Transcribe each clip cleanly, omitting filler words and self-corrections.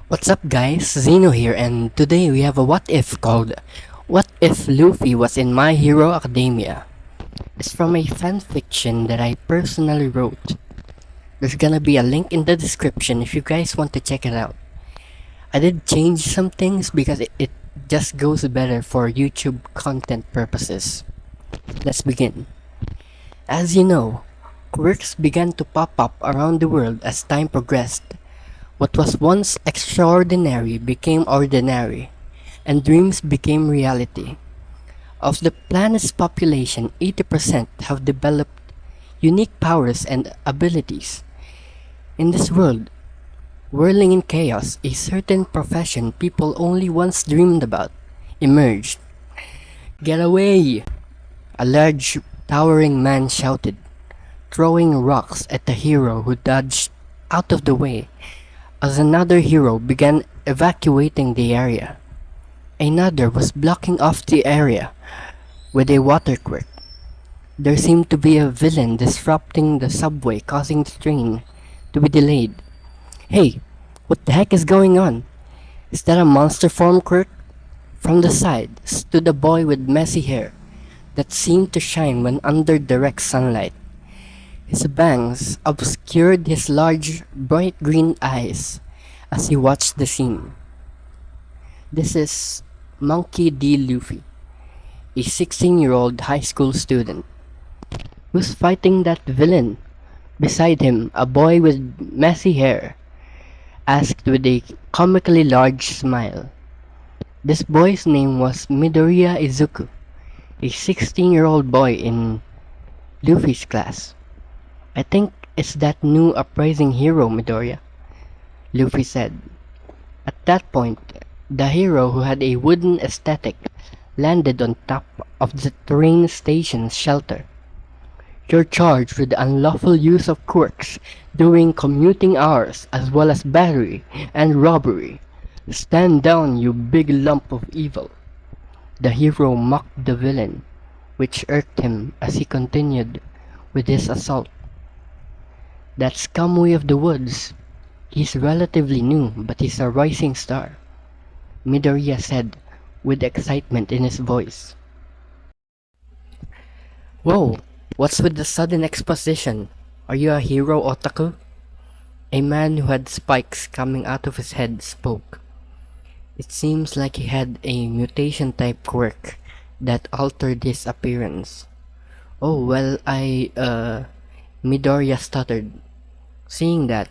What's up guys, Zeno here, and today we have a what if called What If Luffy Was in My Hero Academia. It's from a fanfiction that I personally wrote. There's gonna be a link in the description if you guys want to check it out. I did change some things because it just goes better for YouTube content purposes. Let's begin. As you know, quirks began to pop up around the world as time progressed. What was once extraordinary became ordinary, and dreams became reality. Of the planet's population, 80% have developed unique powers and abilities. In this world, whirling in chaos, a certain profession people only once dreamed about emerged. Get away! A large, towering man shouted, throwing rocks at the hero who dodged out of the way as another hero began evacuating the area. Another was blocking off the area with a water quirk. There seemed to be a villain disrupting the subway, causing the train to be delayed. Hey, what the heck is going on? Is that a monster form quirk? From the side stood a boy with messy hair that seemed to shine when under direct sunlight. His bangs obscured his large, bright green eyes as he watched the scene. This is Monkey D. Luffy, a 16-year-old high school student. Who's fighting that villain? Beside him, a boy with messy hair asked with a comically large smile. This boy's name was Midoriya Izuku, a 16-year-old boy in Luffy's class. I think it's that new uprising hero, Midoriya, Luffy said. At that point, the hero who had a wooden aesthetic landed on top of the train station's shelter. You're charged with the unlawful use of quirks during commuting hours as well as battery and robbery. Stand down, you big lump of evil. The hero mocked the villain, which irked him as he continued with his assault. That's Kamui of the Woods. He's relatively new, but he's a rising star, Midoriya said with excitement in his voice. Whoa, what's with the sudden exposition? Are you a hero otaku? A man who had spikes coming out of his head spoke. It seems like he had a mutation type quirk that altered his appearance. Oh, well, Midoriya stuttered. Seeing that,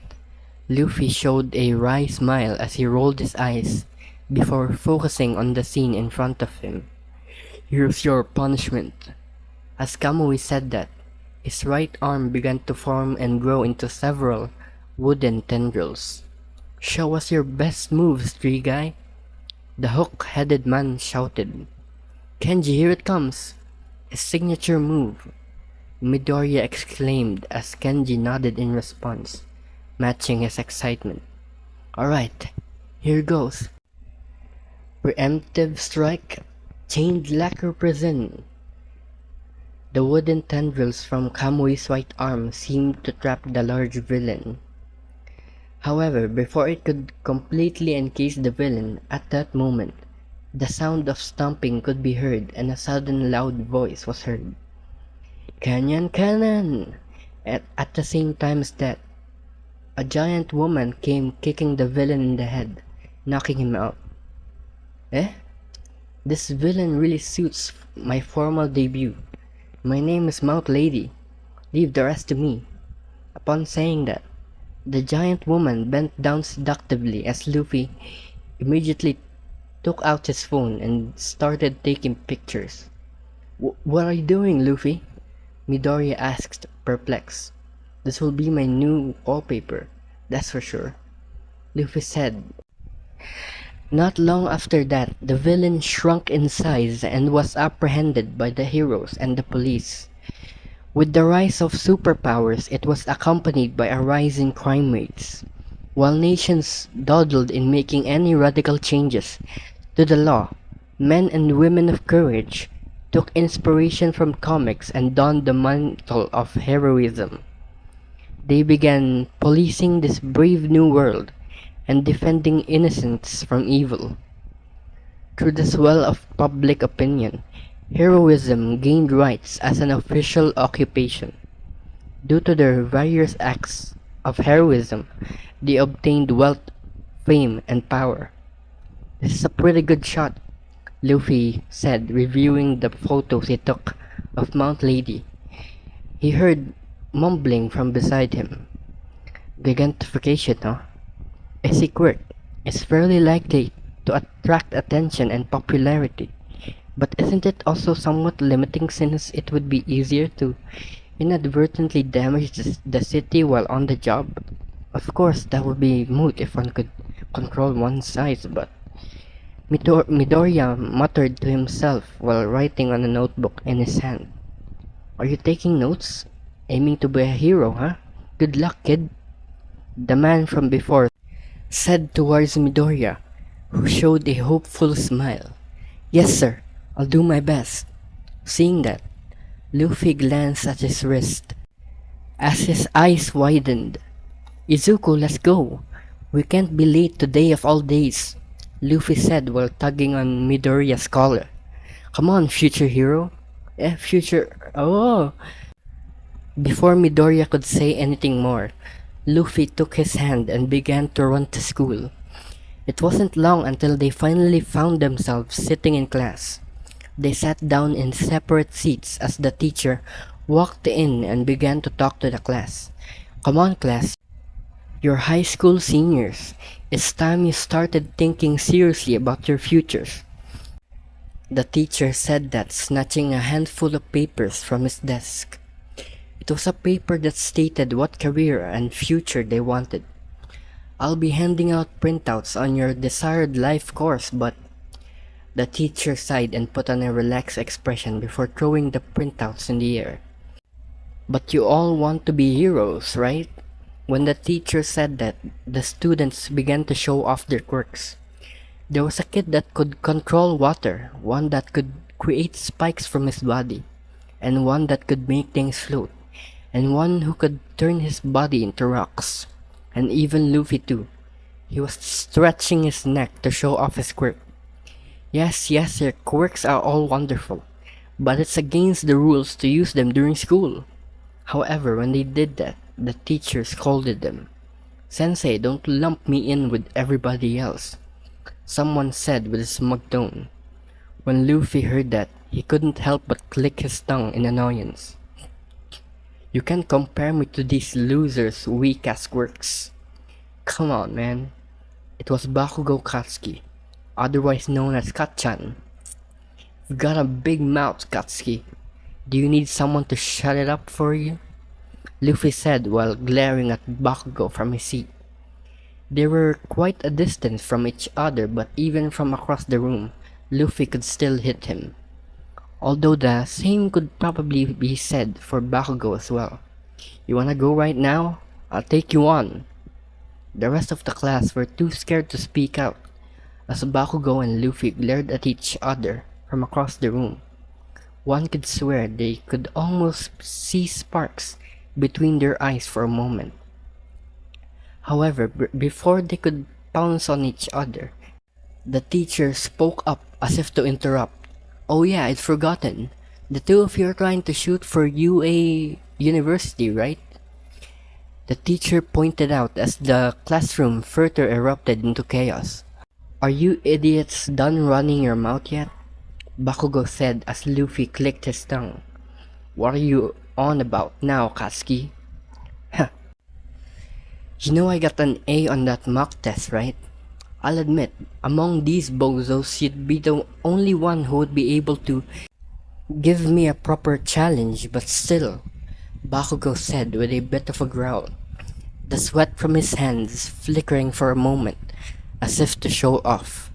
Luffy showed a wry smile as he rolled his eyes before focusing on the scene in front of him. Here's your punishment. As Kamui said that, his right arm began to form and grow into several wooden tendrils. Show us your best moves, tree guy, the hook-headed man shouted. Kenji, here it comes! His signature move, Midoriya exclaimed as Kenji nodded in response, matching his excitement. Alright, here goes. Preemptive strike, chained lacquer prison. The wooden tendrils from Kamui's right arm seemed to trap the large villain. However, before it could completely encase the villain, at that moment, the sound of stomping could be heard and a sudden loud voice was heard. Canyon Cannon! At the same time as that, a giant woman came kicking the villain in the head, knocking him out. Eh? This villain really suits my formal debut. My name is Mount Lady. Leave the rest to me. Upon saying that, the giant woman bent down seductively as Luffy immediately took out his phone and started taking pictures. What are you doing, Luffy? Midoriya asked, perplexed. This will be my new wallpaper, that's for sure, Luffy said. Not long after that, the villain shrunk in size and was apprehended by the heroes and the police. With the rise of superpowers, it was accompanied by a rise in crime rates. While nations dawdled in making any radical changes to the law, men and women of courage took inspiration from comics and donned the mantle of heroism. They began policing this brave new world, and defending innocents from evil. Through the swell of public opinion, heroism gained rights as an official occupation. Due to their various acts of heroism, they obtained wealth, fame, and power. This is a pretty good shot, Luffy said, reviewing the photos he took of Mount Lady. He heard mumbling from beside him. Gigantification, huh? A secret is fairly likely to attract attention and popularity, but isn't it also somewhat limiting since it would be easier to inadvertently damage the city while on the job? Of course, that would be moot if one could control one's size, but Midoriya muttered to himself while writing on a notebook in his hand. Are you taking notes? Aiming to be a hero, huh? Good luck, kid. The man from before said towards Midoriya, who showed a hopeful smile. Yes, sir. I'll do my best. Seeing that, Luffy glanced at his wrist. As his eyes widened, Izuku, let's go. We can't be late today of all days, Luffy said while tugging on Midoriya's collar. Come on, future hero. Future... Oh! Before Midoriya could say anything more, Luffy took his hand and began to run to school. It wasn't long until they finally found themselves sitting in class. They sat down in separate seats as the teacher walked in and began to talk to the class. Come on, class. You're high school seniors. It's time you started thinking seriously about your futures. The teacher said that, snatching a handful of papers from his desk. It was a paper that stated what career and future they wanted. I'll be handing out printouts on your desired life course, but... The teacher sighed and put on a relaxed expression before throwing the printouts in the air. But you all want to be heroes, right? When the teacher said that, the students began to show off their quirks. There was a kid that could control water, one that could create spikes from his body, and one that could make things float, and one who could turn his body into rocks. And even Luffy too. He was stretching his neck to show off his quirk. Yes, your quirks are all wonderful, but it's against the rules to use them during school. However, when they did that, the teacher scolded them. Sensei, don't lump me in with everybody else, someone said with a smug tone. When Luffy heard that, he couldn't help but click his tongue in annoyance. You can't compare me to these losers' weak-ass quirks. Come on, man. It was Bakugo Katsuki, otherwise known as Katchan. You've got a big mouth, Katsuki. Do you need someone to shut it up for you? Luffy said while glaring at Bakugo from his seat. They were quite a distance from each other, but even from across the room, Luffy could still hit him. Although the same could probably be said for Bakugo as well. You wanna go right now? I'll take you on. The rest of the class were too scared to speak out, as Bakugo and Luffy glared at each other from across the room. One could swear they could almost see sparks between their eyes for a moment. However, before they could pounce on each other, the teacher spoke up as if to interrupt. Oh yeah, I'd forgotten. The two of you are trying to shoot for UA University, right? The teacher pointed out as the classroom further erupted into chaos. Are you idiots done running your mouth yet? Bakugo said as Luffy clicked his tongue. What are you on about now, Katsuki? Huh. You know I got an A on that mock test, right? I'll admit, among these bozos, you'd be the only one who would be able to give me a proper challenge, but still, Bakugo said with a bit of a growl, the sweat from his hands flickering for a moment, as if to show off.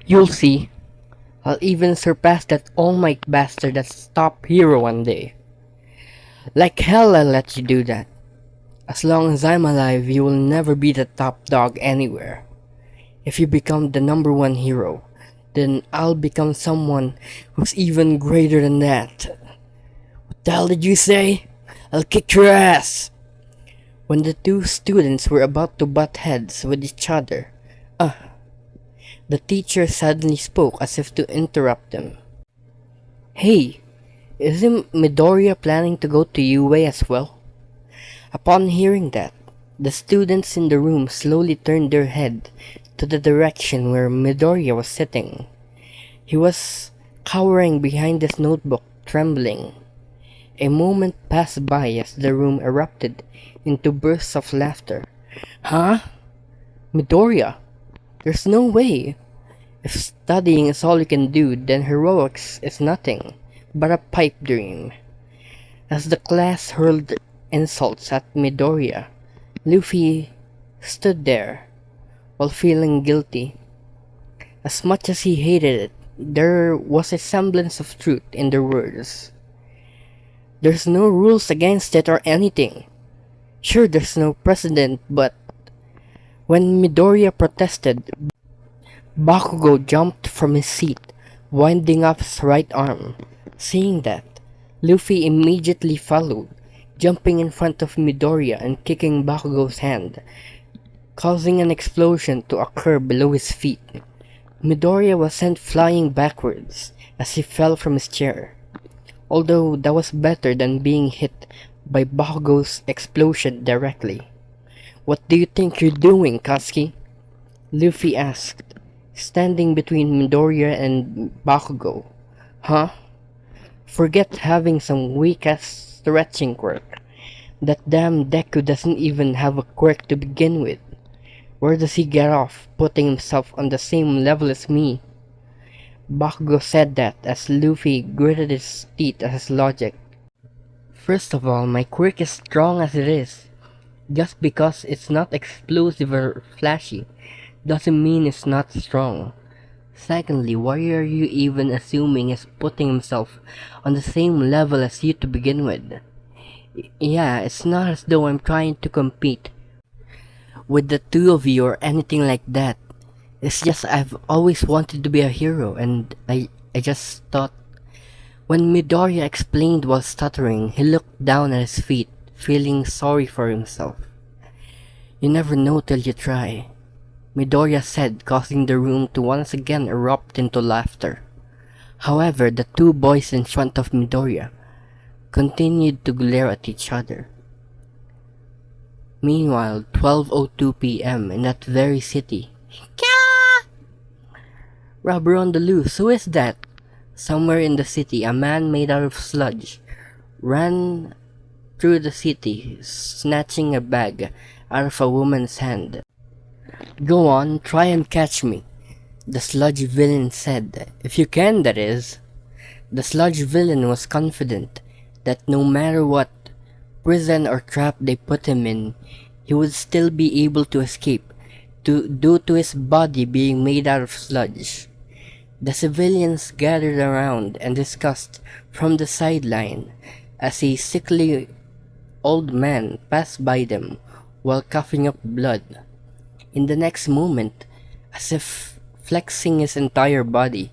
You'll see. I'll even surpass that All Might bastard that's top hero one day. Like hell I'll let you do that. As long as I'm alive, you will never be the top dog anywhere. If you become the #1 hero, then I'll become someone who's even greater than that. What the hell did you say? I'll kick your ass! When the two students were about to butt heads with each other, the teacher suddenly spoke as if to interrupt them. Hey, isn't Midoriya planning to go to UA as well? Upon hearing that, the students in the room slowly turned their head to the direction where Midoriya was sitting. He was cowering behind his notebook, trembling. A moment passed by as the room erupted into bursts of laughter. Huh? Midoriya? There's no way. If studying is all you can do, then heroics is nothing but a pipe dream. As the class hurled insults at Midoriya, Luffy stood there while feeling guilty. As much as he hated it, there was a semblance of truth in their words. There's no rules against it or anything. Sure, there's no precedent, but when Midoriya protested, Bakugo jumped from his seat, winding up his right arm. Seeing that, Luffy immediately followed, jumping in front of Midoriya and kicking Bakugo's hand, causing an explosion to occur below his feet. Midoriya was sent flying backwards as he fell from his chair. Although that was better than being hit by Bakugo's explosion directly. What do you think you're doing, Katsuki? Luffy asked, standing between Midoriya and Bakugo. Huh? Forget having some weak-ass stretching quirk. That damn Deku doesn't even have a quirk to begin with. Where does he get off putting himself on the same level as me? Bakugo said that as Luffy gritted his teeth at his logic. First of all, my quirk is strong as it is. Just because it's not explosive or flashy doesn't mean it's not strong. Secondly, why are you even assuming he's putting himself on the same level as you to begin with? Yeah, it's not as though I'm trying to compete with the two of you or anything like that. It's just I've always wanted to be a hero, and I just thought. When Midoriya explained while stuttering, he looked down at his feet, feeling sorry for himself. You never know till you try, Midoriya said, causing the room to once again erupt into laughter. However, the two boys in front of Midoriya continued to glare at each other. Meanwhile, 12:02 p.m. in that very city. Robber on the loose, who is that? Somewhere in the city, a man made out of sludge ran through the city, snatching a bag out of a woman's hand. Go on, try and catch me, the sludge villain said. If you can, that is. The sludge villain was confident that no matter what prison or trap they put him in, he would still be able to escape, due to his body being made out of sludge. The civilians gathered around and discussed from the sideline as a sickly old man passed by them while coughing up blood. In the next moment, as if flexing his entire body,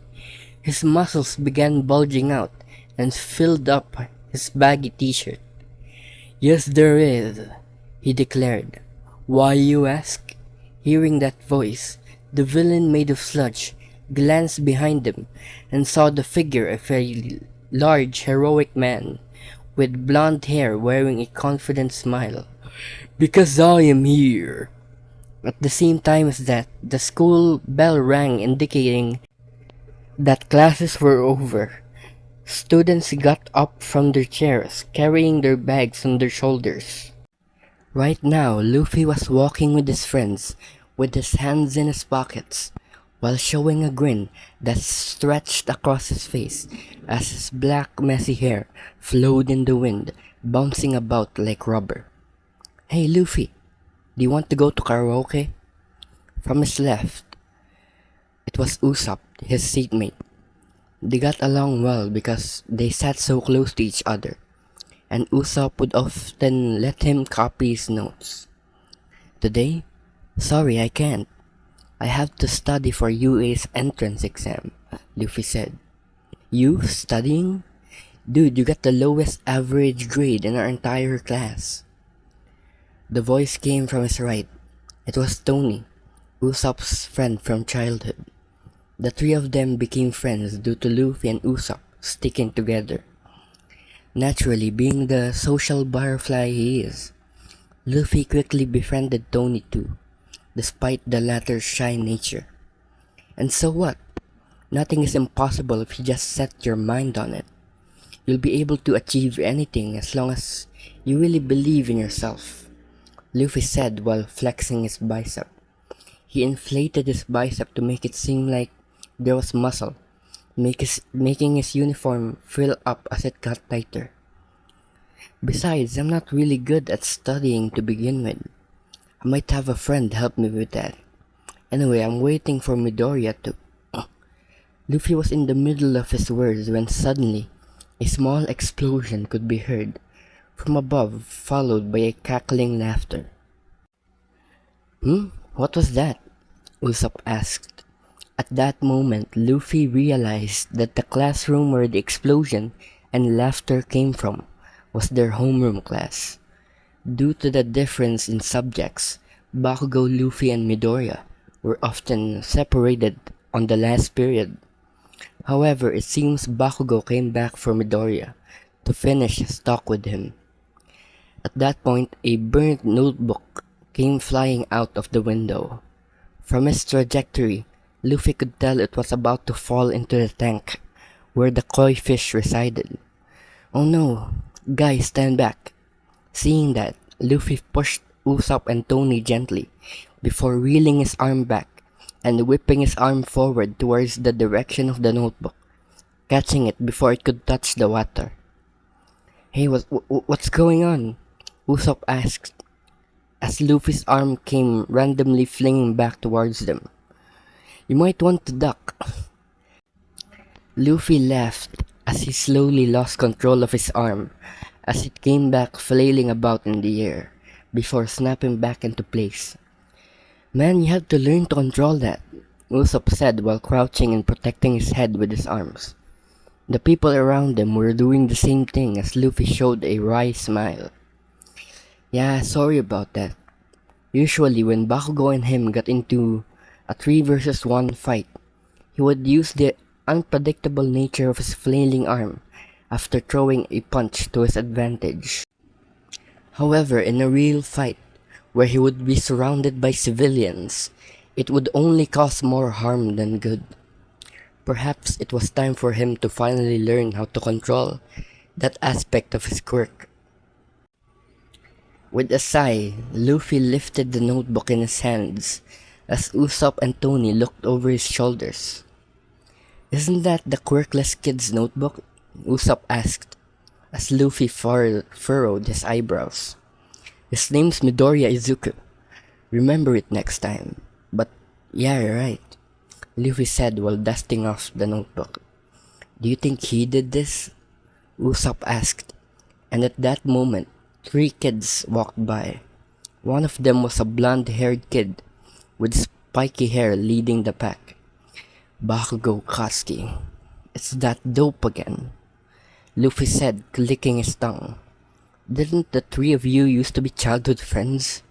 his muscles began bulging out and filled up his baggy t-shirt. Yes, there is, he declared. Why, you ask? Hearing that voice, the villain made of sludge glanced behind him and saw the figure of a large, heroic man with blonde hair wearing a confident smile. Because I am here. At the same time as that, the school bell rang, indicating that classes were over. Students got up from their chairs, carrying their bags on their shoulders. Right now, Luffy was walking with his friends, with his hands in his pockets, while showing a grin that stretched across his face as his black messy hair flowed in the wind, bouncing about like rubber. Hey Luffy, do you want to go to karaoke? From his left, it was Usopp, his seatmate. They got along well because they sat so close to each other, and Usopp would often let him copy his notes. Today? Sorry, I can't. I have to study for UA's entrance exam, Luffy said. You studying? Dude, you got the lowest average grade in our entire class. The voice came from his right. It was Tony, Usopp's friend from childhood. The three of them became friends due to Luffy and Usopp sticking together. Naturally, being the social butterfly he is, Luffy quickly befriended Tony too, despite the latter's shy nature. And so what? Nothing is impossible if you just set your mind on it. You'll be able to achieve anything as long as you really believe in yourself, Luffy said while flexing his bicep. He inflated his bicep to make it seem like there was muscle, making his uniform fill up as it got tighter. Besides, I'm not really good at studying to begin with. I might have a friend help me with that. Anyway, I'm waiting for Midoriya to... Luffy was in the middle of his words when suddenly, a small explosion could be heard from above, followed by a cackling laughter. What was that? Usopp asked. At that moment, Luffy realized that the classroom where the explosion and laughter came from was their homeroom class. Due to the difference in subjects, Bakugo, Luffy, and Midoriya were often separated on the last period. However, it seems Bakugo came back for Midoriya to finish his talk with him. At that point, a burnt notebook came flying out of the window. From its trajectory, Luffy could tell it was about to fall into the tank where the koi fish resided. Oh no, guys, stand back. Seeing that, Luffy pushed Usopp and Tony gently before reeling his arm back and whipping his arm forward towards the direction of the notebook, catching it before it could touch the water. Hey, what's going on? Usopp asked as Luffy's arm came randomly flinging back towards them. You might want to duck. Luffy laughed as he slowly lost control of his arm as it came back flailing about in the air before snapping back into place. Man, you have to learn to control that, Usopp said while crouching and protecting his head with his arms. The people around them were doing the same thing as Luffy showed a wry smile. Yeah, sorry about that. Usually when Bakugo and him got into a 3 versus 1 fight, he would use the unpredictable nature of his flailing arm after throwing a punch to his advantage. However, in a real fight, where he would be surrounded by civilians, it would only cause more harm than good. Perhaps it was time for him to finally learn how to control that aspect of his quirk. With a sigh, Luffy lifted the notebook in his hands as Usopp and Tony looked over his shoulders. Isn't that the quirkless kid's notebook? Usopp asked as Luffy furrowed his eyebrows. His name's Midoriya Izuku. Remember it next time. But yeah, you're right, Luffy said while dusting off the notebook. Do you think he did this? Usopp asked, and at that moment, 3 kids walked by. One of them was a blonde-haired kid with spiky hair leading the pack. Bakugo Katsuki. It's that dope again, Luffy said, clicking his tongue. Didn't the 3 of you used to be childhood friends?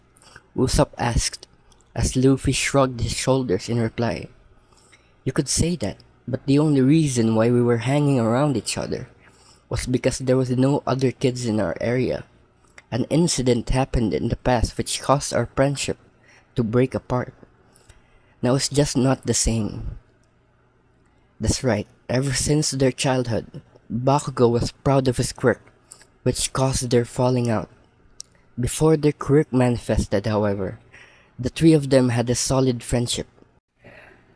Usopp asked, as Luffy shrugged his shoulders in reply. You could say that, but the only reason why we were hanging around each other was because there was no other kids in our area. An incident happened in the past which caused our friendship to break apart. Now it's just not the same. That's right, ever since their childhood, Bakugo was proud of his quirk, which caused their falling out. Before their quirk manifested, however, the 3 of them had a solid friendship.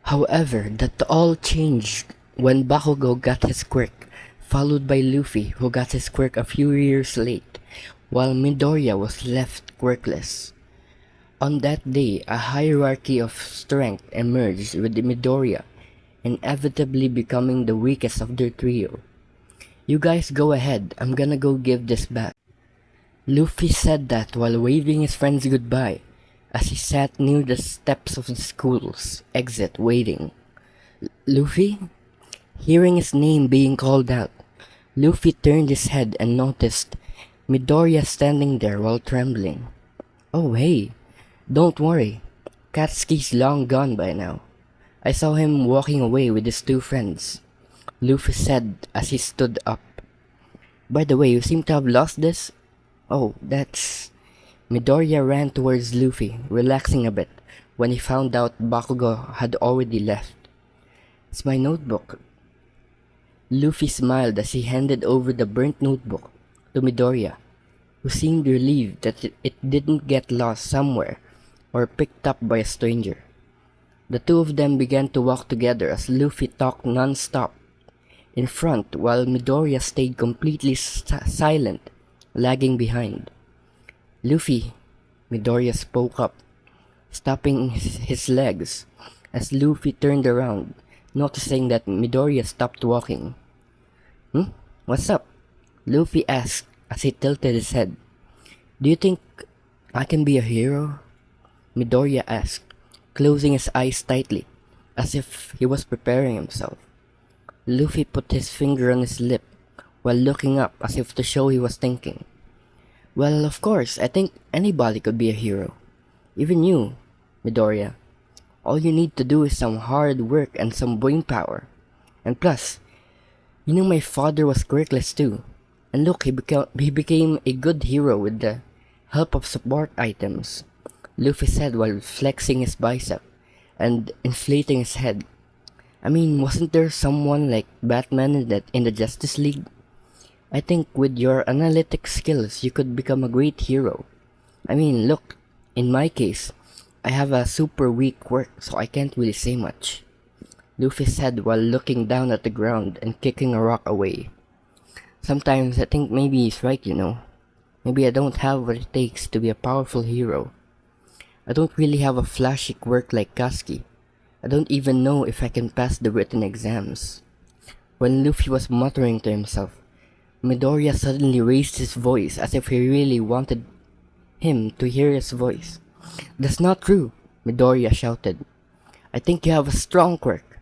However, that all changed when Bakugo got his quirk, followed by Luffy, who got his quirk a few years late, while Midoriya was left quirkless. On that day, a hierarchy of strength emerged, with Midoriya inevitably becoming the weakest of their trio. You guys go ahead, I'm gonna go give this back. Luffy said that while waving his friends goodbye, as he sat near the steps of the school's exit waiting. Luffy? Hearing his name being called out, Luffy turned his head and noticed Midoriya standing there while trembling. Oh hey, don't worry. Katsuki's long gone by now. I saw him walking away with his two friends, Luffy said as he stood up. By the way, you seem to have lost this? Oh, that's... Midoriya ran towards Luffy, relaxing a bit, when he found out Bakugo had already left. It's my notebook. Luffy smiled as he handed over the burnt notebook to Midoriya, who seemed relieved that it didn't get lost somewhere or picked up by a stranger. The two of them began to walk together as Luffy talked non-stop in front while Midoriya stayed completely silent, lagging behind. Luffy, Midoriya spoke up, stopping his legs as Luffy turned around, noticing that Midoriya stopped walking. Hmm? What's up? Luffy asked as he tilted his head. Do you think I can be a hero? Midoriya asked, closing his eyes tightly, as if he was preparing himself. Luffy put his finger on his lip while looking up as if to show he was thinking. Well, of course, I think anybody could be a hero. Even you, Midoriya. All you need to do is some hard work and some brain power. And plus, you know my father was quirkless too. And look, he became a good hero with the help of support items, Luffy said while flexing his bicep and inflating his head. I mean, wasn't there someone like Batman in the Justice League? I think with your analytic skills, you could become a great hero. I mean, look, in my case, I have a super weak quirk, so I can't really say much, Luffy said while looking down at the ground and kicking a rock away. Sometimes I think maybe he's right, you know. Maybe I don't have what it takes to be a powerful hero. I don't really have a flashy quirk like Katsuki. I don't even know if I can pass the written exams. When Luffy was muttering to himself, Midoriya suddenly raised his voice as if he really wanted him to hear his voice. That's not true, Midoriya shouted. I think you have a strong quirk.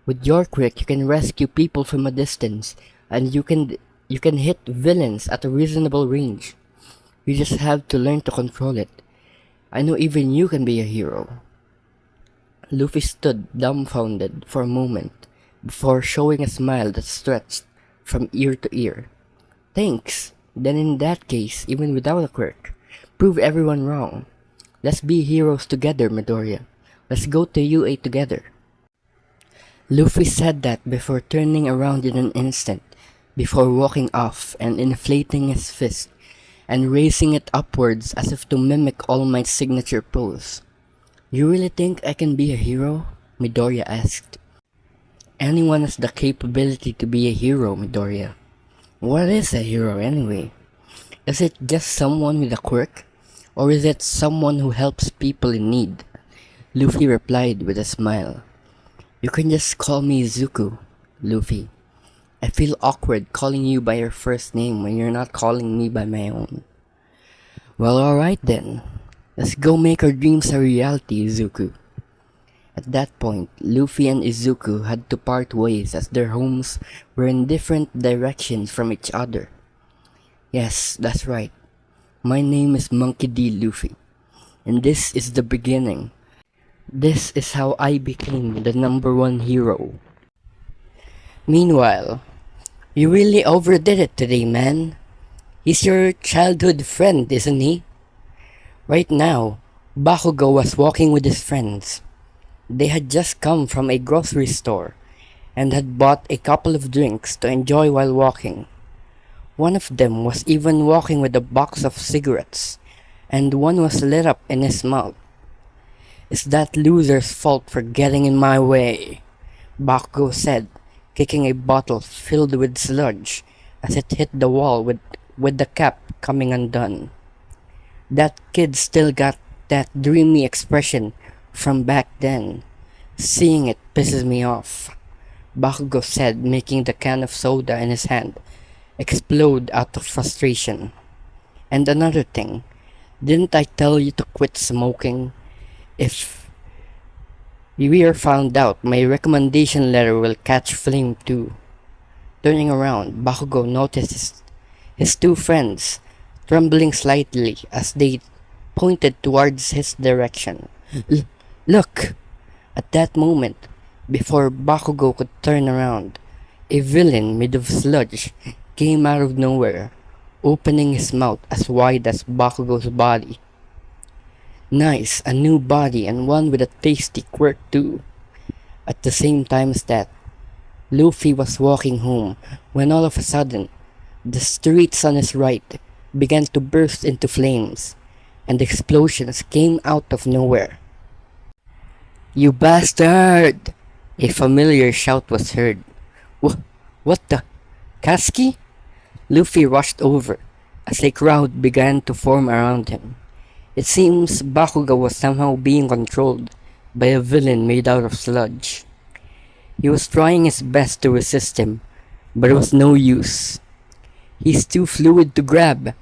With your quirk, you can rescue people from a distance, and you can hit villains at a reasonable range. You just have to learn to control it. I know even you can be a hero. Luffy stood dumbfounded for a moment before showing a smile that stretched from ear to ear. Thanks. Then in that case, even without a quirk, prove everyone wrong. Let's be heroes together, Midoriya. Let's go to UA together. Luffy said that before turning around in an instant, before walking off and inflating his fist and raising it upwards as if to mimic All Might's signature pose. You really think I can be a hero? Midoriya asked. Anyone has the capability to be a hero, Midoriya. What is a hero anyway? Is it just someone with a quirk? Or is it someone who helps people in need? Luffy replied with a smile. You can just call me Zuko, Luffy. I feel awkward calling you by your first name when you're not calling me by my own. Well, alright then. Let's go make our dreams a reality, Izuku. At that point, Luffy and Izuku had to part ways as their homes were in different directions from each other. Yes, that's right. My name is Monkey D. Luffy, and this is the beginning. This is how I became the #1 hero. Meanwhile, you really overdid it today, man. He's your childhood friend, isn't he? Right now, Bakugo was walking with his friends. They had just come from a grocery store and had bought a couple of drinks to enjoy while walking. One of them was even walking with a box of cigarettes, and one was lit up in his mouth. It's that loser's fault for getting in my way, Bakugo said, kicking a bottle filled with sludge as it hit the wall with the cap coming undone. That kid still got that dreamy expression from back then. Seeing it pisses me off, Bakugo said, making the can of soda in his hand explode out of frustration. And another thing, didn't I tell you to quit smoking? If we are found out, my recommendation letter will catch flame too. Turning around, Bakugo noticed his two friends trembling slightly as they pointed towards his direction. Look! At that moment, before Bakugo could turn around, a villain made of sludge came out of nowhere, opening his mouth as wide as Bakugo's body. Nice, a new body and one with a tasty quirk too. At the same time as that, Luffy was walking home when all of a sudden, the streets on his right began to burst into flames, and explosions came out of nowhere. You bastard! A familiar shout was heard. What the? Kasky? Luffy rushed over as a crowd began to form around him. It seems Bakugo was somehow being controlled by a villain made out of sludge. He was trying his best to resist him, but it was no use. He's too fluid to grab,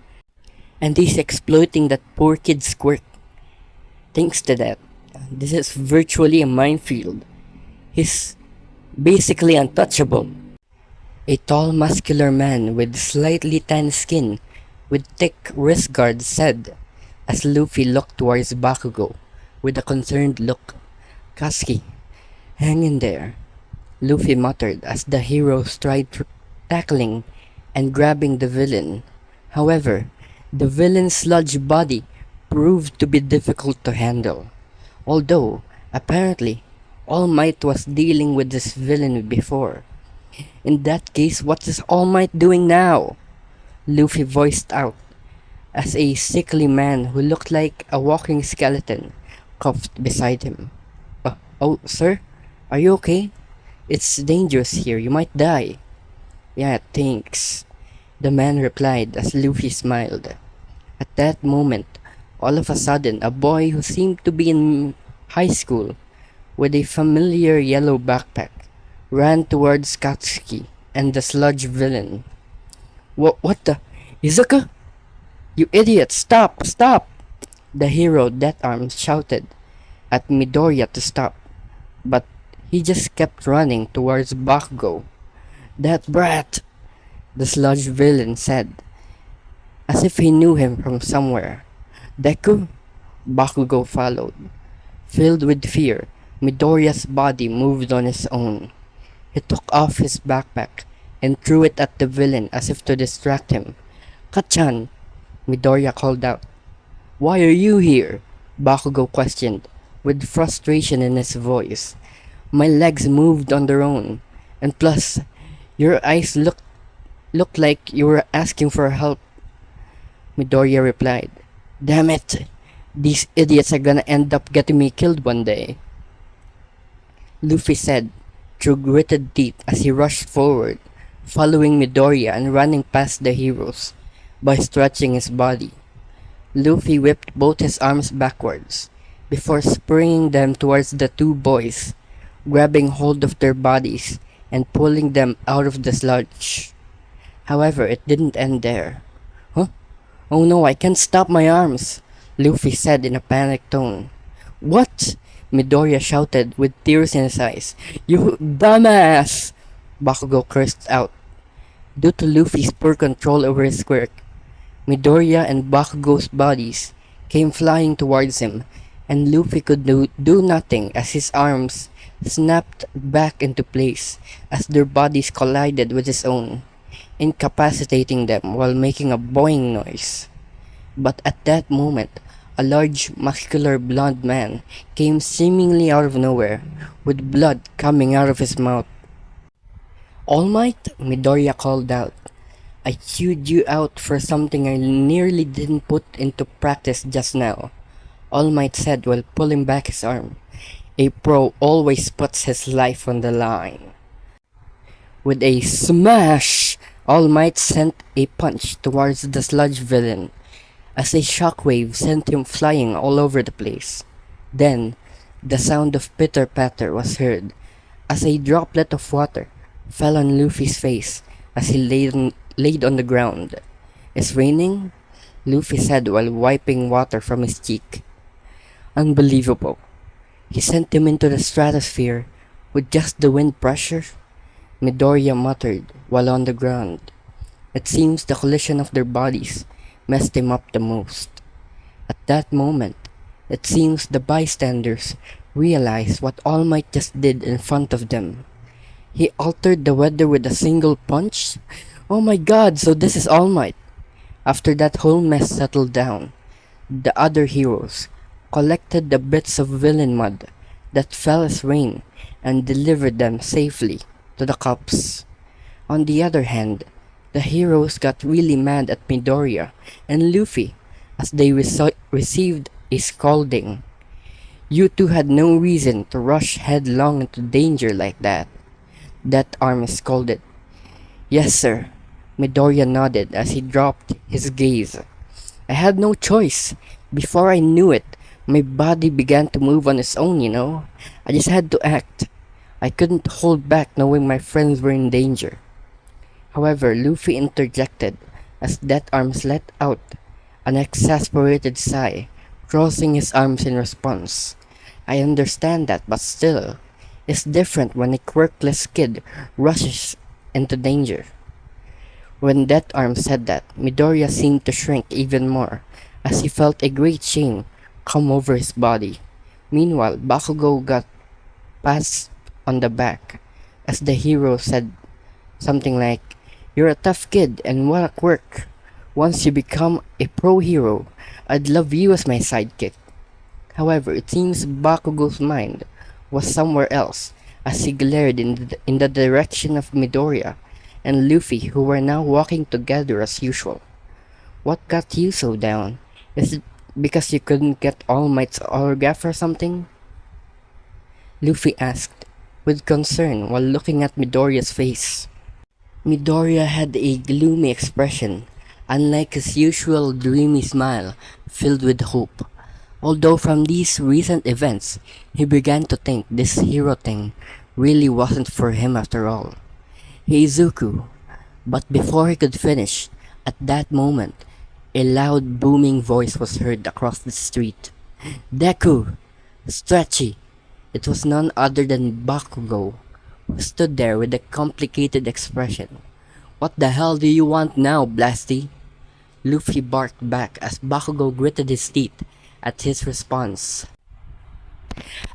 and he's exploiting that poor kid's quirk. Thanks to that, this is virtually a minefield. He's basically untouchable. A tall muscular man with slightly tan skin with thick wrist guards said as Luffy looked towards Bakugo with a concerned look. Kasky, hang in there, Luffy muttered as the heroes tried tackling and grabbing the villain. However, the villain's sludge body proved to be difficult to handle. Although, apparently, All Might was dealing with this villain before. In that case, what is All Might doing now? Luffy voiced out, as a sickly man who looked like a walking skeleton coughed beside him. Oh, sir? Are you okay? It's dangerous here, you might die. Yeah, thanks, the man replied as Luffy smiled. At that moment, all of a sudden, a boy who seemed to be in high school, with a familiar yellow backpack, ran towards Katsuki and the sludge villain. What the? Izuka? You idiot! Stop! Stop! The hero Death Arm shouted at Midoriya to stop, but he just kept running towards Bakugo. That brat! The sludge villain said, as if he knew him from somewhere. Deku? Bakugo followed. Filled with fear, Midoriya's body moved on its own. He took off his backpack and threw it at the villain as if to distract him. Kachan! Midoriya called out. Why are you here? Bakugo questioned, with frustration in his voice. My legs moved on their own, and plus, your eyes looked like you were asking for help. Midoriya replied. Damn it! These idiots are gonna end up getting me killed one day. Luffy said, through gritted teeth as he rushed forward, following Midoriya and running past the heroes by stretching his body. Luffy whipped both his arms backwards before springing them towards the two boys, grabbing hold of their bodies and pulling them out of the sludge. However, it didn't end there. Huh? Oh no, I can't stop my arms, Luffy said in a panicked tone. What? Midoriya shouted with tears in his eyes. You dumbass! Bakugo cursed out. Due to Luffy's poor control over his quirk, Midoriya and Bakugo's bodies came flying towards him, and Luffy could do nothing as his arms snapped back into place as their bodies collided with his own, incapacitating them while making a boing noise. But at that moment, a large, muscular, blond man came seemingly out of nowhere, with blood coming out of his mouth. All Might? Midoriya called out. I chewed you out for something I nearly didn't put into practice just now, All Might said while pulling back his arm. A pro always puts his life on the line. With a smash, All Might sent a punch towards the sludge villain, as a shockwave sent him flying all over the place. Then, the sound of pitter-patter was heard, as a droplet of water fell on Luffy's face as he laid on the ground. It's raining? Luffy said while wiping water from his cheek. Unbelievable. He sent him into the stratosphere with just the wind pressure? Midoriya muttered while on the ground. It seems the collision of their bodies messed him up the most. At that moment, it seems the bystanders realized what All Might just did in front of them. He altered the weather with a single punch? Oh my god, so this is All Might. After that whole mess settled down, the other heroes collected the bits of villain mud that fell as rain and delivered them safely to the cups. On the other hand, the heroes got really mad at Midoriya and Luffy as they received a scolding. You two had no reason to rush headlong into danger like that. That arm scolded. Yes, sir. Midoriya nodded as he dropped his gaze. I had no choice. Before I knew it, my body began to move on its own, you know. I just had to act. I couldn't hold back knowing my friends were in danger. However, Luffy interjected as Death Arms let out an exasperated sigh, crossing his arms in response. I understand that, but still, it's different when a quirkless kid rushes into danger. When Death Arms said that, Midoriya seemed to shrink even more, as he felt a great shame come over his body. Meanwhile, Bakugo got passed on the back, as the hero said something like, "You're a tough kid, and what a quirk. Once you become a pro hero, I'd love you as my sidekick." However, it seems Bakugo's mind was somewhere else, as he glared in the direction of Midoriya and Luffy, who were now walking together as usual. What got you so down? Is it because you couldn't get All Might's autograph or something? Luffy asked, with concern while looking at Midoriya's face. Midoriya had a gloomy expression, unlike his usual dreamy smile filled with hope. Although from these recent events, he began to think this hero thing really wasn't for him after all. Hey Zuko, but before he could finish, at that moment, a loud booming voice was heard across the street. Deku! Stretchy! It was none other than Bakugo, who stood there with a complicated expression. What the hell do you want now, Blasty? Luffy barked back as Bakugo gritted his teeth at his response.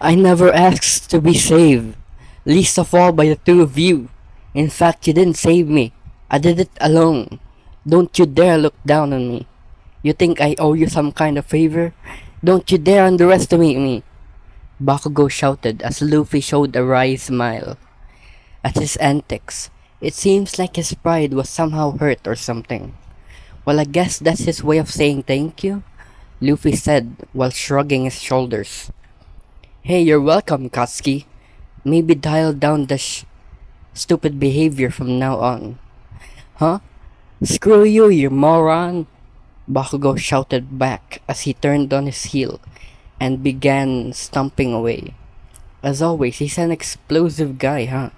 I never asked to be saved, least of all by the two of you. In fact, you didn't save me. I did it alone. Don't you dare look down on me. You think I owe you some kind of favor? Don't you dare underestimate me. Bakugo shouted as Luffy showed a wry smile at his antics. It seems like his pride was somehow hurt or something. Well, I guess that's his way of saying thank you, Luffy said while shrugging his shoulders. Hey, you're welcome, Katsuki. Maybe dial down the stupid behavior from now on. Huh? Screw you, you moron! Bakugo shouted back as he turned on his heel and began stomping away. As always, he's an explosive guy, huh?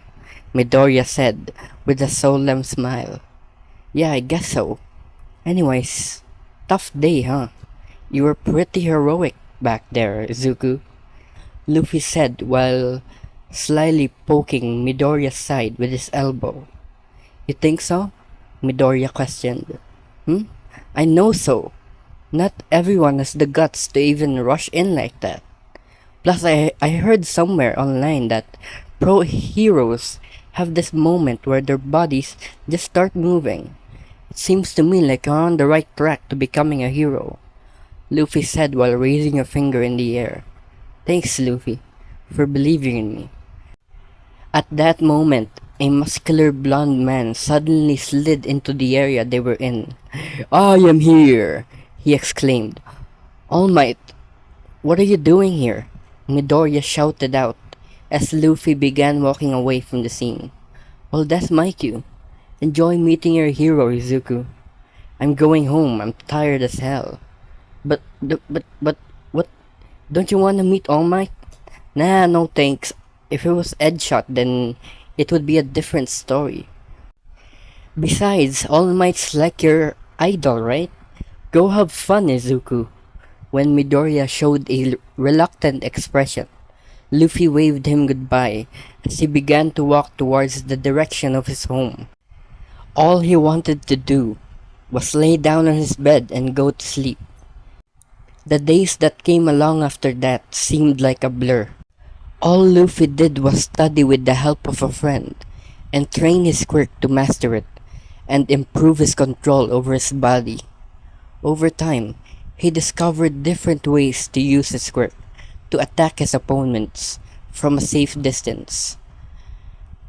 Midoriya said with a solemn smile. Yeah, I guess so. Anyways, tough day, huh? You were pretty heroic back there, Zuko, Luffy said while slyly poking Midoriya's side with his elbow. You think so? Midoriya questioned. I know so. Not everyone has the guts to even rush in like that. Plus, I heard somewhere online that pro heroes have this moment where their bodies just start moving. It seems to me like you're on the right track to becoming a hero, Luffy said while raising a finger in the air. Thanks, Luffy, for believing in me. At that moment, a muscular blonde man suddenly slid into the area they were in. I am here, he exclaimed. All Might, what are you doing here? Midoriya shouted out as Luffy began walking away from the scene. Well, that's my cue. Enjoy meeting your hero, Izuku. I'm going home. I'm tired as hell. But, what? Don't you want to meet All Might? Nah, no thanks. If it was Edgeshot, then it would be a different story. Besides, All Might's like your idol, right? Go have fun, Izuku. When Midoriya showed a reluctant expression, Luffy waved him goodbye as he began to walk towards the direction of his home. All he wanted to do was lay down on his bed and go to sleep. The days that came along after that seemed like a blur. All Luffy did was study with the help of a friend, and train his quirk to master it, and improve his control over his body. Over time, he discovered different ways to use his quirk to attack his opponents from a safe distance.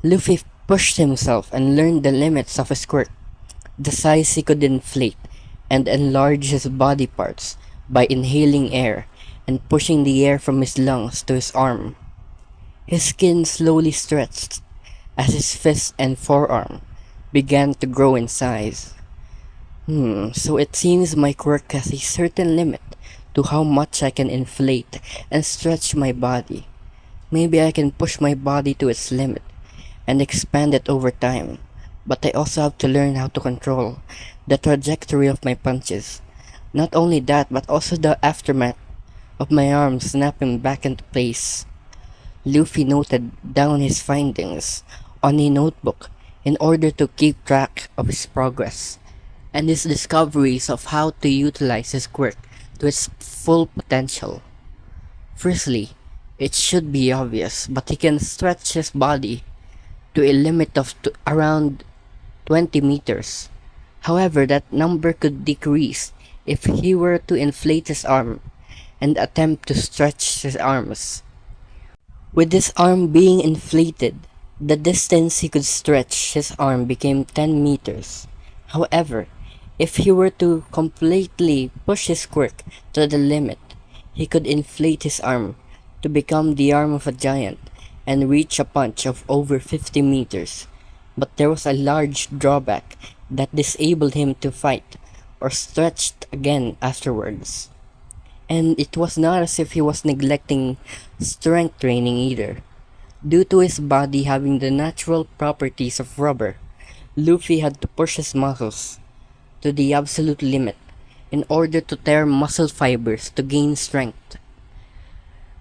Luffy pushed himself and learned the limits of his quirk, the size he could inflate and enlarge his body parts by inhaling air and pushing the air from his lungs to his arm. His skin slowly stretched as his fist and forearm began to grow in size. So it seems my quirk has a certain limit to how much I can inflate and stretch my body. Maybe I can push my body to its limit and expand it over time, but I also have to learn how to control the trajectory of my punches. Not only that, but also the aftermath of my arms snapping back into place. Luffy noted down his findings on a notebook in order to keep track of his progress and his discoveries of how to utilize his quirk to its full potential. Firstly, it should be obvious, but he can stretch his body to a limit of around 20 meters. However, that number could decrease if he were to inflate his arm and attempt to stretch his arms. With his arm being inflated, the distance he could stretch his arm became 10 meters. However, if he were to completely push his quirk to the limit, he could inflate his arm to become the arm of a giant and reach a punch of over 50 meters. But there was a large drawback that disabled him to fight or stretched again afterwards. And it was not as if he was neglecting strength training either. Due to his body having the natural properties of rubber, Luffy had to push his muscles to the absolute limit in order to tear muscle fibers to gain strength.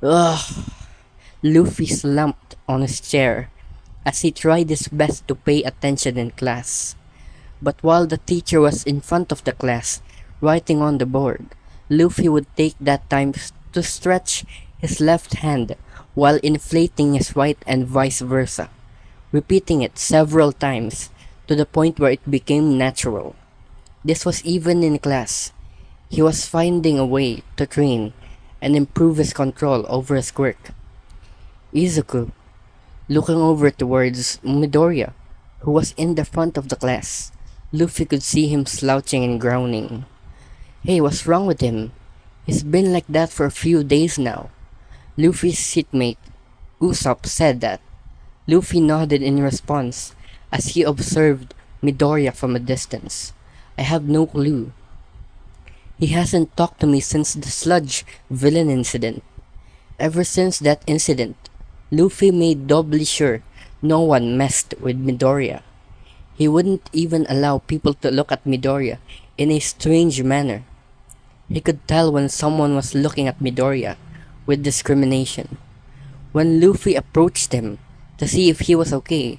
Ugh! Luffy slumped on his chair as he tried his best to pay attention in class. But while the teacher was in front of the class, writing on the board, Luffy would take that time to stretch his left hand while inflating his right and vice versa, repeating it several times to the point where it became natural. This was even in class. He was finding a way to train and improve his control over his quirk. Izuku, looking over towards Midoriya, who was in the front of the class. Luffy could see him slouching and groaning. Hey, what's wrong with him? He's been like that for a few days now. Luffy's seatmate, Usopp, said that. Luffy nodded in response as he observed Midoriya from a distance. I have no clue. He hasn't talked to me since the sludge villain incident. Ever since that incident, Luffy made doubly sure no one messed with Midoriya. He wouldn't even allow people to look at Midoriya in a strange manner. He could tell when someone was looking at Midoriya with discrimination. When Luffy approached him to see if he was okay,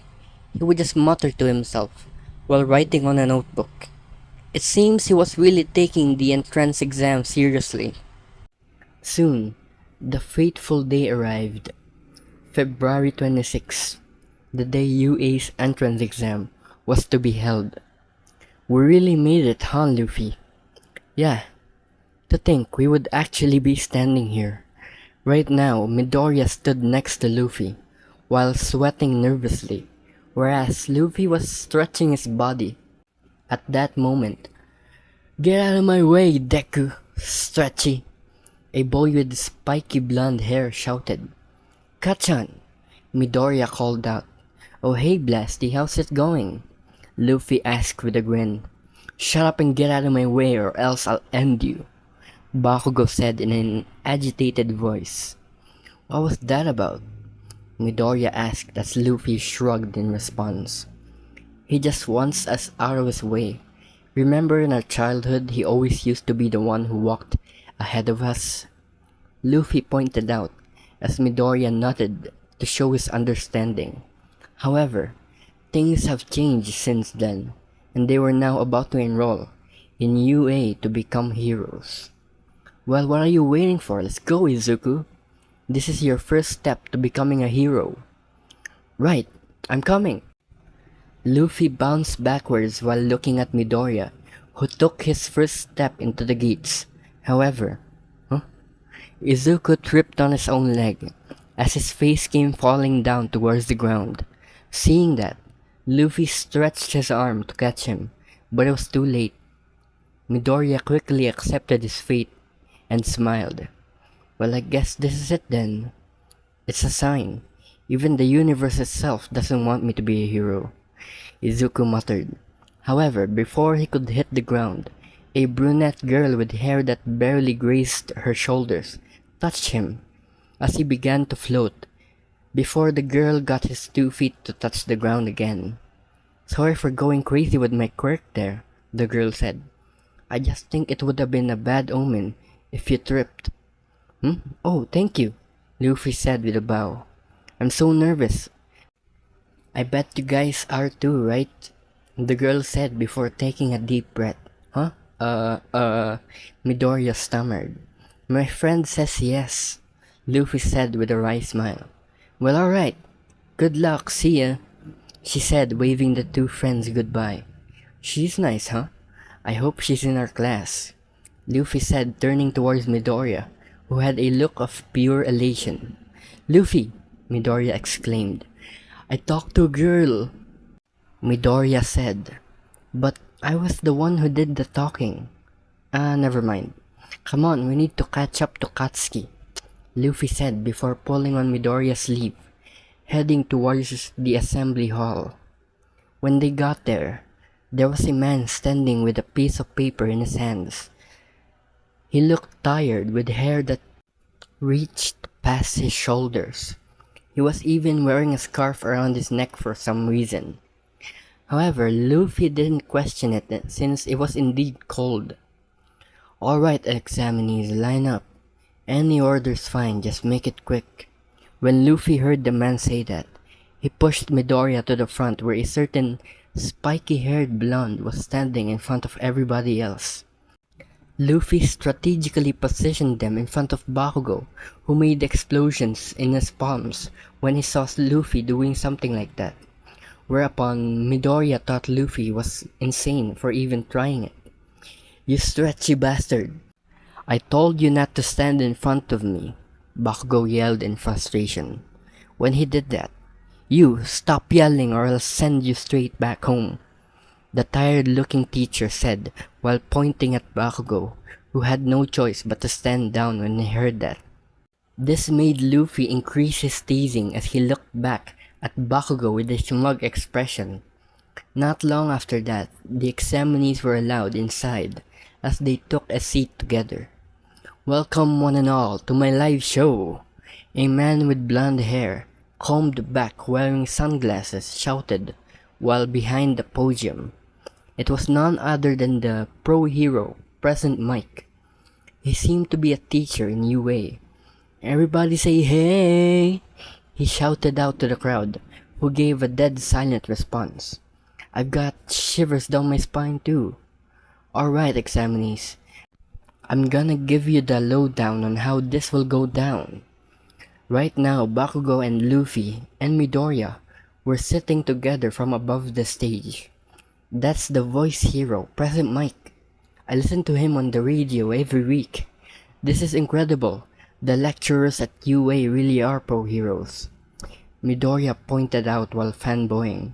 he would just mutter to himself while writing on a notebook. It seems he was really taking the entrance exam seriously. Soon, the fateful day arrived. February 26th, the day UA's entrance exam was to be held. We really made it, huh, Luffy? Yeah, to think we would actually be standing here. Right now, Midoriya stood next to Luffy, while sweating nervously, whereas Luffy was stretching his body. At that moment, "Get out of my way, Deku, Stretchy!" a boy with spiky blonde hair shouted. "Kachan!" Midoriya called out. "Oh hey Blasty, how's it going?" Luffy asked with a grin. "Shut up and get out of my way or else I'll end you," Bakugo said in an agitated voice. "What was that about?" Midoriya asked as Luffy shrugged in response. "He just wants us out of his way. Remember in our childhood he always used to be the one who walked ahead of us?" Luffy pointed out as Midoriya nodded to show his understanding. However, things have changed since then, and they were now about to enroll in UA to become heroes. Well, what are you waiting for? Let's go, Izuku. This is your first step to becoming a hero. Right, I'm coming. Luffy bounced backwards while looking at Midoriya, who took his first step into the gates. However, Izuku tripped on his own leg, as his face came falling down towards the ground. Seeing that, Luffy stretched his arm to catch him, but it was too late. Midoriya quickly accepted his fate and smiled. Well, I guess this is it then. It's a sign. Even the universe itself doesn't want me to be a hero, Izuku muttered. However, before he could hit the ground, a brunette girl with hair that barely grazed her shoulders touched him as he began to float, before the girl got his 2 feet to touch the ground again. Sorry for going crazy with my quirk there, the girl said. I just think it would have been a bad omen if you tripped. Oh, thank you, Luffy said with a bow. I'm so nervous. I bet you guys are too, right? The girl said before taking a deep breath. Huh? Midoriya stammered. My friend says yes, Luffy said with a wry smile. Well, alright. Good luck, see ya, she said, waving the two friends goodbye. She's nice, huh? I hope she's in our class, Luffy said, turning towards Midoriya, who had a look of pure elation. Luffy, Midoriya exclaimed. I talked to a girl, Midoriya said. But I was the one who did the talking. Never mind. Come on, we need to catch up to Katsuki, Luffy said before pulling on Midoriya's sleeve, heading towards the assembly hall. When they got there was a man standing with a piece of paper in his hands. He looked tired, with hair that reached past his shoulders. He was even wearing a scarf around his neck for some reason. However, Luffy didn't question it since it was indeed cold. Alright, examinees, line up. Any order's fine, just make it quick. When Luffy heard the man say that, he pushed Midoriya to the front where a certain spiky-haired blonde was standing in front of everybody else. Luffy strategically positioned them in front of Bakugo, who made explosions in his palms when he saw Luffy doing something like that, whereupon Midoriya thought Luffy was insane for even trying it. You stretchy bastard! I told you not to stand in front of me, Bakugo yelled in frustration. When he did that, you stop yelling or I'll send you straight back home, the tired-looking teacher said while pointing at Bakugo, who had no choice but to stand down when he heard that. This made Luffy increase his teasing as he looked back at Bakugo with a smug expression. Not long after that, the examinees were allowed inside as they took a seat together. Welcome one and all to my live show, a man with blonde hair, combed back wearing sunglasses shouted while behind the podium. It was none other than the pro hero, Present Mike. He seemed to be a teacher in UA. Everybody say hey! He shouted out to the crowd, who gave a dead silent response. I've got shivers down my spine too. Alright, examinees. I'm gonna give you the lowdown on how this will go down. Right now, Bakugo and Luffy and Midoriya were sitting together from above the stage. That's the voice hero, Present Mike. I listen to him on the radio every week. This is incredible. The lecturers at UA really are pro heroes, Midoriya pointed out while fanboying.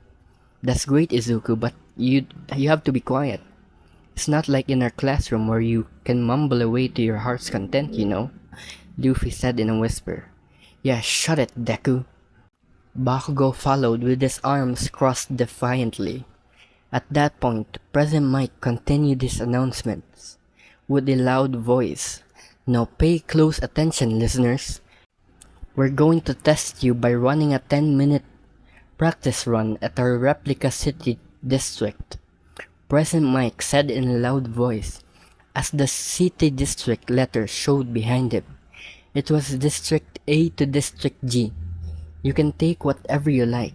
That's great, Izuku, but you have to be quiet. It's not like in our classroom where you can mumble away to your heart's content, you know, Luffy said in a whisper. Yeah, shut it, Deku. Bakugo followed with his arms crossed defiantly. At that point, Present Mike continued his announcements with a loud voice. Now pay close attention, listeners. We're going to test you by running a 10-minute practice run at our replica city district, Present Mike said in a loud voice, as the city district letter showed behind him. It was District A to District G. You can take whatever you like.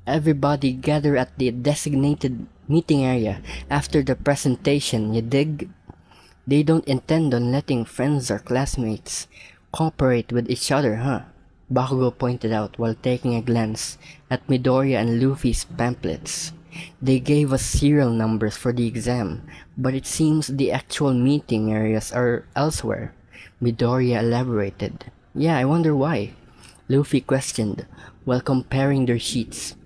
Everybody gather at the designated meeting area after the presentation, you dig? They don't intend on letting friends or classmates cooperate with each other, huh? Bakugo pointed out while taking a glance at Midoriya and Luffy's pamphlets. They gave us serial numbers for the exam, but it seems the actual meeting areas are elsewhere. Midoriya elaborated. Yeah, I wonder why. Luffy questioned while comparing their sheets.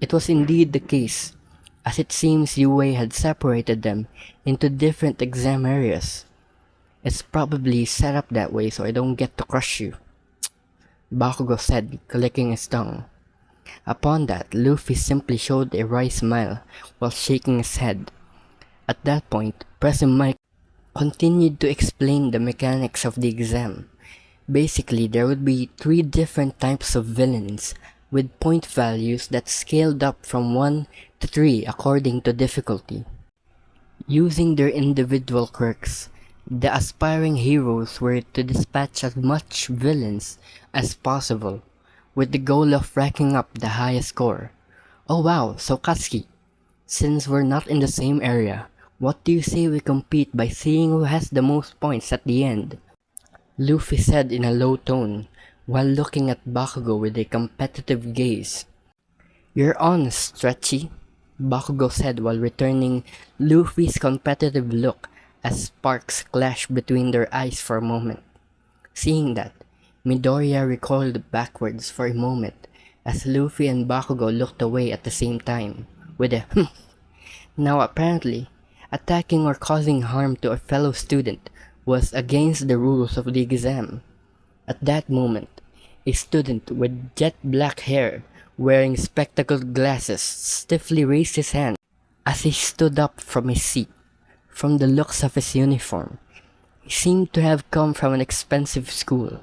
It was indeed the case, as it seems Yue had separated them into different exam areas. It's probably set up that way so I don't get to crush you, Bakugo said, clicking his tongue. Upon that, Luffy simply showed a wry smile while shaking his head. At that point, President Mike continued to explain the mechanics of the exam. Basically, there would be three different types of villains, with point values that scaled up from 1 to 3 according to difficulty. Using their individual quirks, the aspiring heroes were to dispatch as much villains as possible, with the goal of racking up the highest score. Oh wow, so Katsuki, since we're not in the same area, what do you say we compete by seeing who has the most points at the end? Luffy said in a low tone, while looking at Bakugo with a competitive gaze. You're on, Stretchy, Bakugo said while returning Luffy's competitive look as sparks clashed between their eyes for a moment. Seeing that, Midoriya recoiled backwards for a moment as Luffy and Bakugo looked away at the same time, with a Now apparently, attacking or causing harm to a fellow student was against the rules of the exam. At that moment, a student with jet black hair, wearing spectacled glasses, stiffly raised his hand as he stood up from his seat. From the looks of his uniform, he seemed to have come from an expensive school.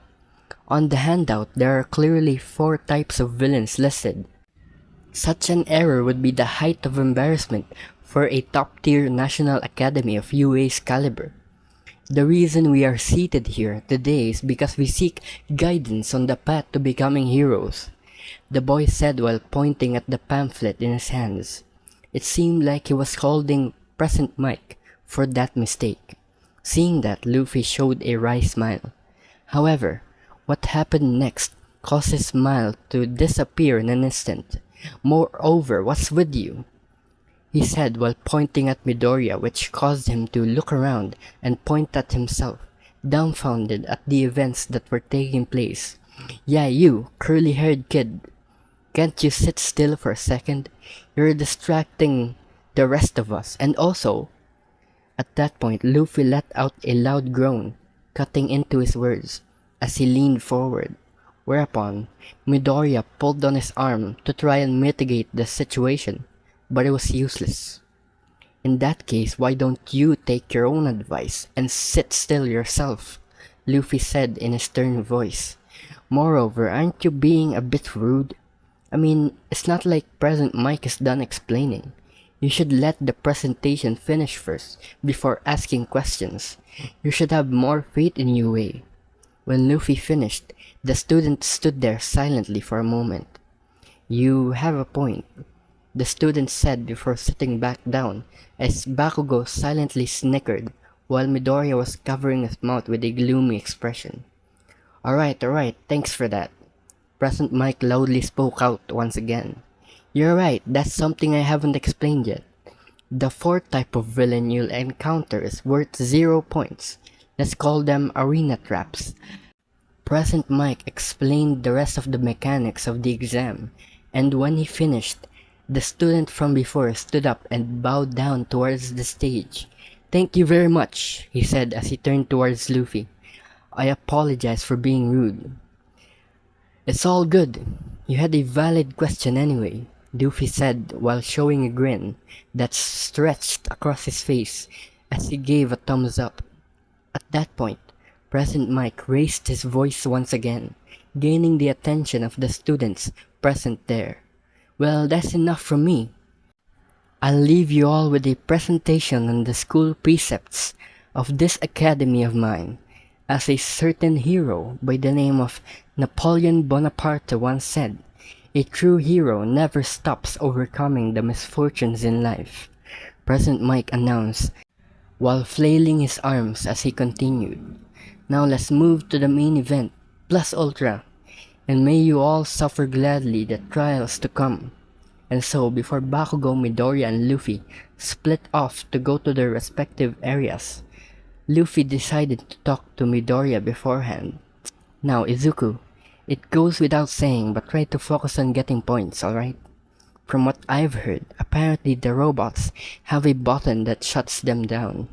On the handout, there are clearly 4 types of villains listed. Such an error would be the height of embarrassment for a top-tier National Academy of UA's caliber. The reason we are seated here today is because we seek guidance on the path to becoming heroes, the boy said while pointing at the pamphlet in his hands. It seemed like he was holding Present Mike for that mistake. Seeing that, Luffy showed a wry smile. However, what happened next caused his smile to disappear in an instant. Moreover, what's with you? He said while pointing at Midoriya, which caused him to look around and point at himself, dumbfounded at the events that were taking place. Yeah, you, curly-haired kid. Can't you sit still for a second? You're distracting the rest of us. And also, at that point, Luffy let out a loud groan, cutting into his words, as he leaned forward. Whereupon, Midoriya pulled on his arm to try and mitigate the situation, but it was useless. In that case, why don't you take your own advice and sit still yourself? Luffy said in a stern voice. Moreover, aren't you being a bit rude? I mean, it's not like President Mike is done explaining. You should let the presentation finish first, before asking questions. You should have more faith in UA. When Luffy finished, the student stood there silently for a moment. You have a point, the student said before sitting back down, as Bakugo silently snickered, while Midoriya was covering his mouth with a gloomy expression. Alright, thanks for that. President Mike loudly spoke out once again. You're right, that's something I haven't explained yet. The 4th type of villain you'll encounter is worth 0 points. Let's call them arena traps. President Mike explained the rest of the mechanics of the exam, and when he finished, the student from before stood up and bowed down towards the stage. Thank you very much, he said as he turned towards Luffy. I apologize for being rude. It's all good. You had a valid question anyway, Luffy said while showing a grin that stretched across his face as he gave a thumbs up. At that point, President Mike raised his voice once again, gaining the attention of the students present there. Well, that's enough from me. I'll leave you all with a presentation on the school precepts of this academy of mine. As a certain hero by the name of Napoleon Bonaparte once said, a true hero never stops overcoming the misfortunes in life, President Mike announced while flailing his arms as he continued. Now let's move to the main event, Plus Ultra, and may you all suffer gladly the trials to come. And so, before Bakugo, Midoriya, and Luffy split off to go to their respective areas, Luffy decided to talk to Midoriya beforehand. Now, Izuku, it goes without saying, but try to focus on getting points, alright? From what I've heard, apparently the robots have a button that shuts them down.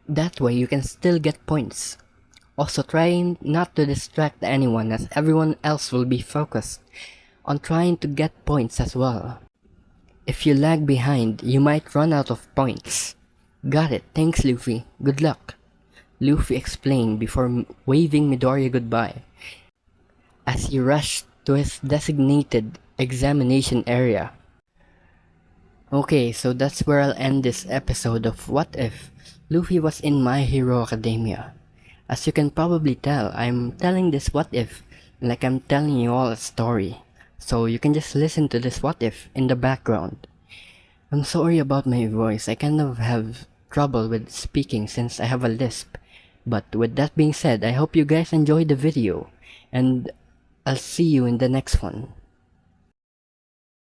That way you can still get points. Also, try not to distract anyone, as everyone else will be focused on trying to get points as well. If you lag behind, you might run out of points. Got it, thanks Luffy, good luck. Luffy explained before waving Midoriya goodbye as he rushed to his designated examination area. Okay, so that's where I'll end this episode of What If Luffy Was in My Hero Academia. As you can probably tell, I'm telling this what if like I'm telling you all a story. So you can just listen to this what if in the background. I'm sorry about my voice, I kind of have trouble with speaking since I have a lisp. But with that being said, I hope you guys enjoyed the video, and I'll see you in the next one.